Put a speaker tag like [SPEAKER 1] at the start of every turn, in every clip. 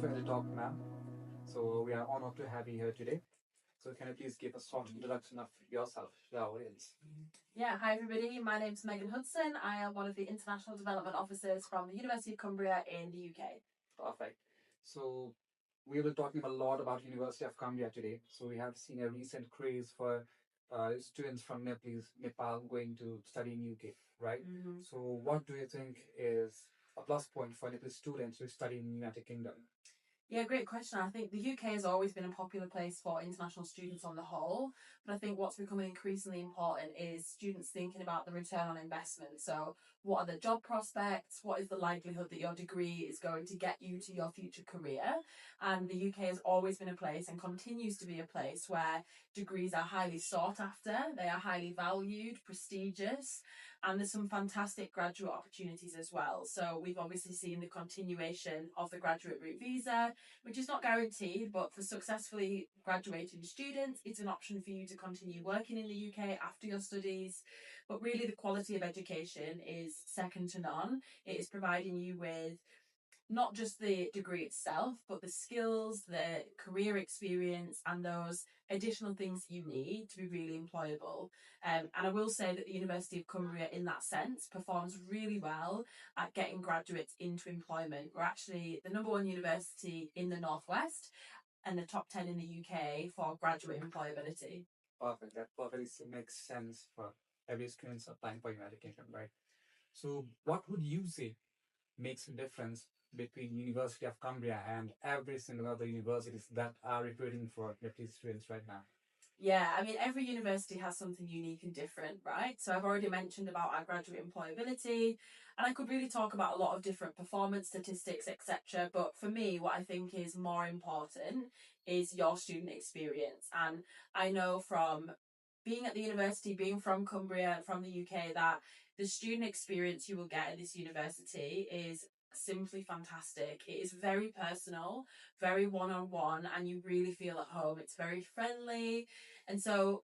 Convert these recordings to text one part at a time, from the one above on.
[SPEAKER 1] to EduTalks, ma'am. So we are honored to have you here today. So can you please give a short introduction of yourself to our audience?
[SPEAKER 2] Yeah, hi everybody. My name's Megan Hudson. I am one of the International Development Officers from the University of Cumbria in the UK.
[SPEAKER 1] Perfect. So we will be talking a lot about University of Cumbria today. So we have seen a recent craze for students from Nepal going to study in UK, right? So what do you think is a plus point for Nepali students to study in the United Kingdom?
[SPEAKER 2] Yeah, great question. I think the UK has always been a popular place for international students on the whole, but I think what's becoming increasingly important is students thinking about the return on investment. So, what are the job prospects? What is the likelihood that your degree is going to get you to your future career? And the UK has always been a place and continues to be a place where degrees are highly sought after, they are highly valued, prestigious, and there's some fantastic graduate opportunities as well. So, we've obviously seen the continuation of the graduate route visa, which is not guaranteed, but for successfully graduating students, it's an option for you to continue working in the UK after your studies. But really, the quality of education is second to none. It is providing you with not just the degree itself, but the skills, the career experience, and those additional things you need to be really employable. And I will say that the University of Cumbria, in that sense, performs really well at getting graduates into employment. We're actually the number one university in the Northwest and the top 10 in the UK for graduate employability.
[SPEAKER 1] Perfect. That perfectly makes sense for every student applying for United Kingdom, right? So what would you say makes a difference between University of Cumbria and every single other universities that are recruiting for Nepalese students right now?
[SPEAKER 2] Yeah, I mean, every university has something unique and different, right? So I've already mentioned about our graduate employability, and I could really talk about a lot of different performance statistics, etc. But for me, what I think is more important is your student experience. And I know from being at the university, being from Cumbria and from the UK, that the student experience you will get at this university is simply fantastic. It is very personal, very one on one, and you really feel at home. It's very friendly. And so,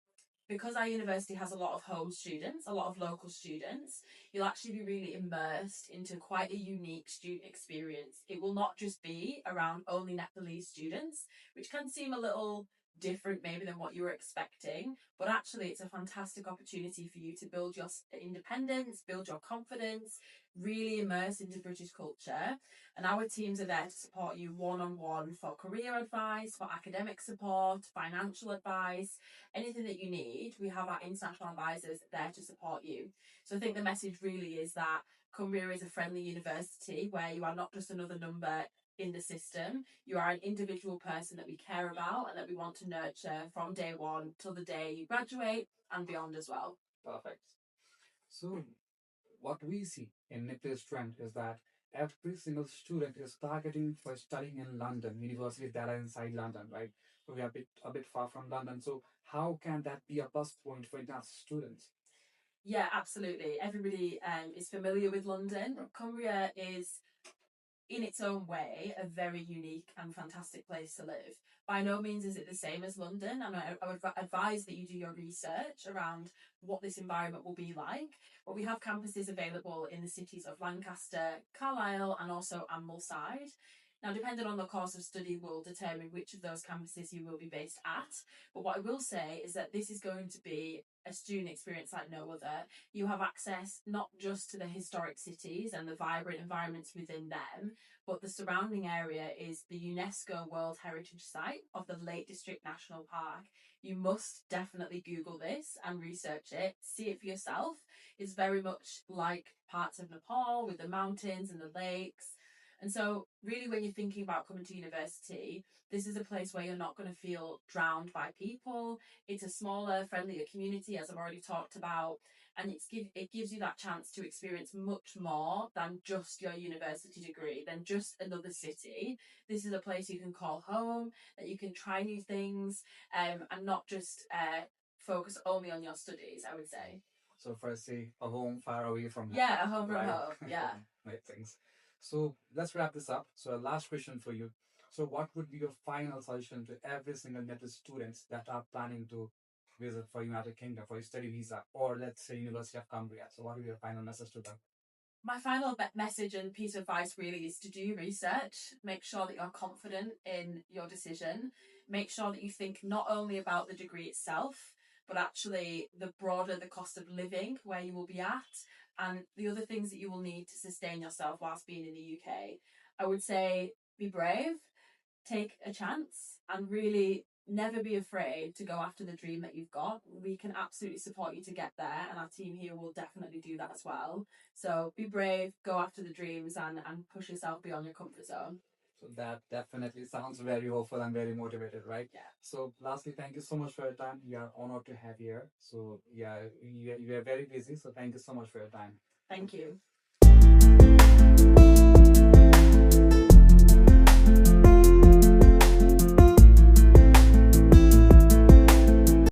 [SPEAKER 2] because our university has a lot of home students, a lot of local students, you'll actually be really immersed into quite a unique student experience. It will not just be around only Nepalese students, which can seem a little different maybe than what you were expecting, but actually it's a fantastic opportunity for you to build your independence, build your confidence, really immerse into British culture. And our teams are there to support you one-on-one for career advice, for academic support, financial advice, anything that you need. We have our international advisors there to support you. So I think the message really is that Cumbria is a friendly university where you are not just another number in the system. You are an individual person that we care about and that we want to nurture from day one till the day you graduate and beyond as well.
[SPEAKER 1] Perfect. So what we see in Nepal's trend is that every single student is targeting for studying in London, universities that are inside London, right? So we are a bit far from London. So how can that be a plus point for international students?
[SPEAKER 2] Yeah, absolutely. Everybody is familiar with London. Cumbria is, in its own way, a very unique and fantastic place to live. By no means is it the same as London, and I would advise that you do your research around what this environment will be like. But we have campuses available in the cities of Lancaster, Carlisle, and also Ambleside. Now, depending on the course of study, will determine which of those campuses you will be based at. But what I will say is that this is going to be a student experience like no other. You have access not just to the historic cities and the vibrant environments within them, but the surrounding area is the UNESCO World Heritage Site of the Lake District National Park. You must definitely Google this and research it, see it for yourself. It's very much like parts of Nepal with the mountains and the lakes. And so, really, when you're thinking about coming to university, this is a place where you're not going to feel drowned by people. It's a smaller, friendlier community, as I've already talked about, and it gives you that chance to experience much more than just your university degree, than just another city. This is a place you can call home, that you can try new things, and not just focus only on your studies, I would say.
[SPEAKER 1] So firstly, a home far away from home.
[SPEAKER 2] Yeah, a home from
[SPEAKER 1] Right?
[SPEAKER 2] home. Yeah.
[SPEAKER 1] Right, things. So let's wrap this up. So last question for you. So what would be your final suggestion to every single Nepalese students that are planning to visit for United Kingdom for a study visa or let's say University of Cumbria? So what would be your final message to them?
[SPEAKER 2] My final message and piece of advice really is to do research. Make sure that you're confident in your decision. Make sure that you think not only about the degree itself, but actually the broader the cost of living, where you will be at, and the other things that you will need to sustain yourself whilst being in the UK. I would say be brave, take a chance, and really never be afraid to go after the dream that you've got. We can absolutely support you to get there, and our team here will definitely do that as well. So be brave, go after the dreams, and push yourself beyond your comfort zone.
[SPEAKER 1] So that definitely sounds very hopeful and very motivated, right?
[SPEAKER 2] Yeah.
[SPEAKER 1] So lastly, thank you so much for your time. We are honored to have you here. So yeah, you are very busy. So thank you so much for your time.
[SPEAKER 2] Thank you.